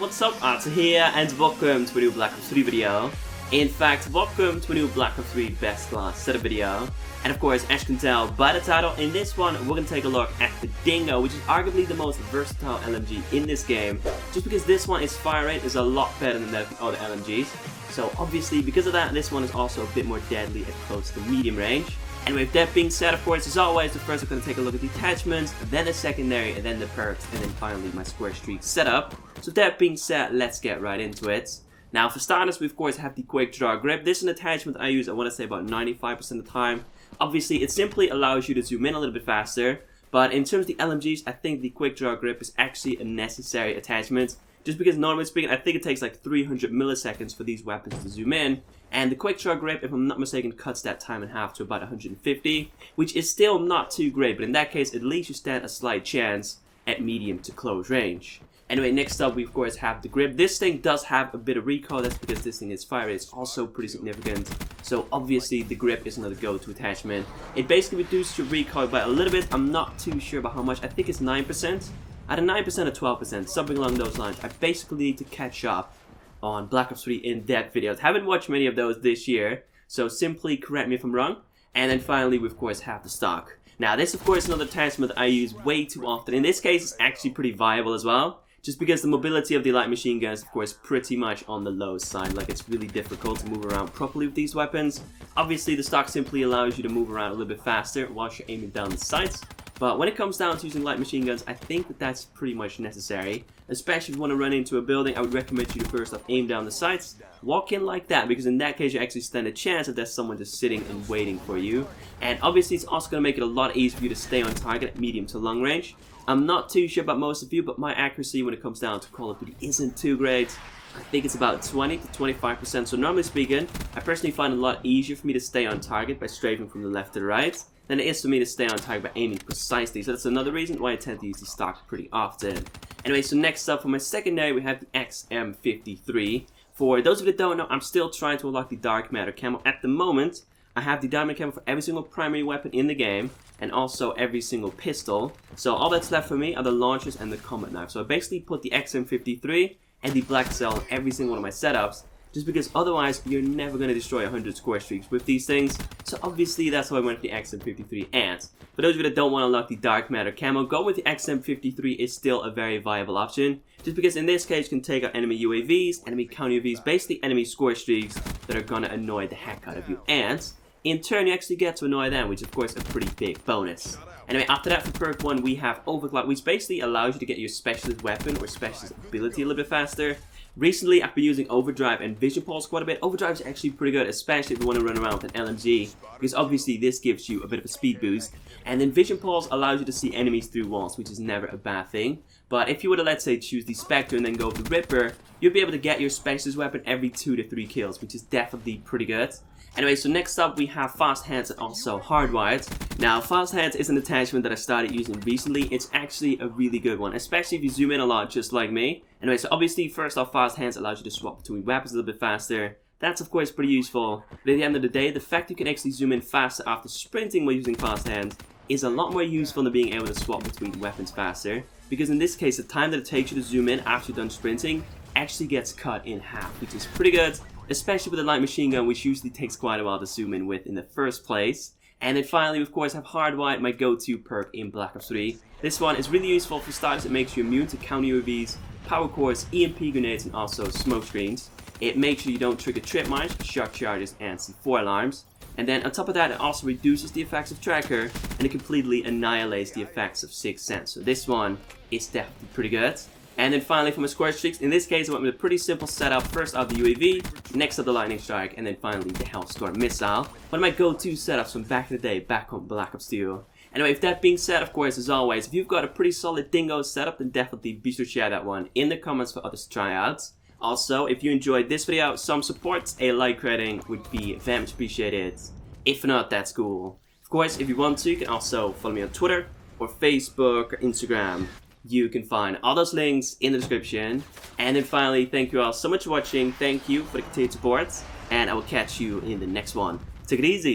what's up? Arthur here, and welcome to a new Black Ops 3 video. In fact, welcome to a new Black Ops 3 Best Class Setup video. And of course, as you can tell by the title, in this one, we're going to take a look at the DINGO, which is arguably the most versatile LMG in this game. Just because this one, its fire rate is a lot better than that of the other LMGs. So obviously, because of that, this one is also a bit more deadly at close to medium range. Anyway, with that being said, of course, as always, the first we're going to take a look at the attachments, then the secondary, and then the perks, and then finally my square streak setup. So with that being said, let's get right into it. Now, for starters, we of course have the quick draw grip. This is an attachment I use, I want to say, about 95% of the time. Obviously, it simply allows you to zoom in a little bit faster, but in terms of the LMGs, I think the quick draw grip is actually a necessary attachment. Just because normally speaking, I think it takes like 300 milliseconds for these weapons to zoom in. And the quick draw grip, if I'm not mistaken, cuts that time in half to about 150, which is still not too great, but in that case, at least you stand a slight chance at medium to close range. Anyway, next up, we of course have the grip. This thing does have a bit of recoil, that's because this thing, its fire rate is also pretty significant. So obviously, the grip is another go-to attachment. It basically reduces your recoil by a little bit. I'm not too sure about how much. I think it's 9%. Either 9% or 12%, something along those lines. I basically need to catch up on Black Ops 3 in-depth videos. Haven't watched many of those this year, so simply correct me if I'm wrong. And then finally, we of course have the stock. Now this of course is another attachment that I use way too often. In this case, it's actually pretty viable as well. Just because the mobility of the light machine gun is of course pretty much on the low side. Like, it's really difficult to move around properly with these weapons. Obviously the stock simply allows you to move around a little bit faster whilst you're aiming down the sights. But when it comes down to using light machine guns, I think that that's pretty much necessary. Especially if you want to run into a building, I would recommend you to first off aim down the sights, walk in like that, because in that case you actually stand a chance that there's someone just sitting and waiting for you. And obviously it's also going to make it a lot easier for you to stay on target at medium to long range. I'm not too sure about most of you, but my accuracy when it comes down to Call of Duty isn't too great. I think it's about 20 to 25%, so normally speaking, I personally find it a lot easier for me to stay on target by strafing from the left to the right than it is for me to stay on target by aiming precisely. So that's another reason why I tend to use the stock pretty often. Anyway, so next up for my secondary, we have the XM53. For those of you that don't know, I'm still trying to unlock the Dark Matter camo. At the moment, I have the Diamond camo for every single primary weapon in the game, and also every single pistol. So all that's left for me are the launchers and the combat knife. So I basically put the XM53 and the Black Cell on every single one of my setups, just because otherwise you're never going to destroy 100 score streaks with these things. So obviously that's why I went with the XM53. And for those of you that don't want to unlock the Dark Matter camo, go with the XM53 is still a very viable option, just because in this case you can take out enemy UAVs, enemy counter UAVs, basically enemy score streaks that are going to annoy the heck out of you. And in turn, you actually get to annoy them, which is of course a pretty big bonus. Anyway, after that, for perk 1, we have Overclock, which basically allows you to get your specialist weapon or specialist ability a little bit faster. Recently, I've been using Overdrive and Vision Pulse quite a bit. Overdrive is actually pretty good, especially if you want to run around with an LMG, because obviously this gives you a bit of a speed boost. And then Vision Pulse allows you to see enemies through walls, which is never a bad thing. But if you were to, let's say, choose the Spektrem and then go with the Ripper, you'll be able to get your specialist weapon every 2 to 3 kills, which is definitely pretty good. Anyway, so next up we have Fast Hands and also Hardwired. Now, Fast Hands is an attachment that I started using recently. It's actually a really good one, especially if you zoom in a lot just like me. Anyway, so obviously first off, Fast Hands allows you to swap between weapons a little bit faster. That's of course pretty useful, but at the end of the day, the fact you can actually zoom in faster after sprinting while using Fast Hands is a lot more useful than being able to swap between weapons faster. Because in this case, the time that it takes you to zoom in after you're done sprinting actually gets cut in half, which is pretty good. Especially with a light machine gun, which usually takes quite a while to zoom in with in the first place. And then finally, we of course have Hardwired, my go-to perk in Black Ops 3. This one is really useful for starters. It makes you immune to counter UAVs, power cores, EMP grenades, and also smoke screens. It makes sure you don't trigger trip mines, shock charges, and C4 alarms. And then on top of that, it also reduces the effects of Tracker, and it completely annihilates the effects of Sixth Sense. So this one is definitely pretty good. And then finally for my square streaks, in this case I went with a pretty simple setup. First out the UAV, next up the Lightning Strike, and then finally the Hellstorm Missile. One of my go-to setups from back in the day, back on Black Ops 2. Anyway, with that being said, of course, as always, if you've got a pretty solid DINGO setup, then definitely be sure to share that one in the comments for others to try out. Also, if you enjoyed this video, some support, a like rating would be very much appreciated. If not, that's cool. Of course, if you want to, you can also follow me on Twitter, or Facebook, or Instagram. You can find all those links in the description. And then finally, thank you all so much for watching. Thank you for the continued support. And I will catch you in the next one. Take it easy.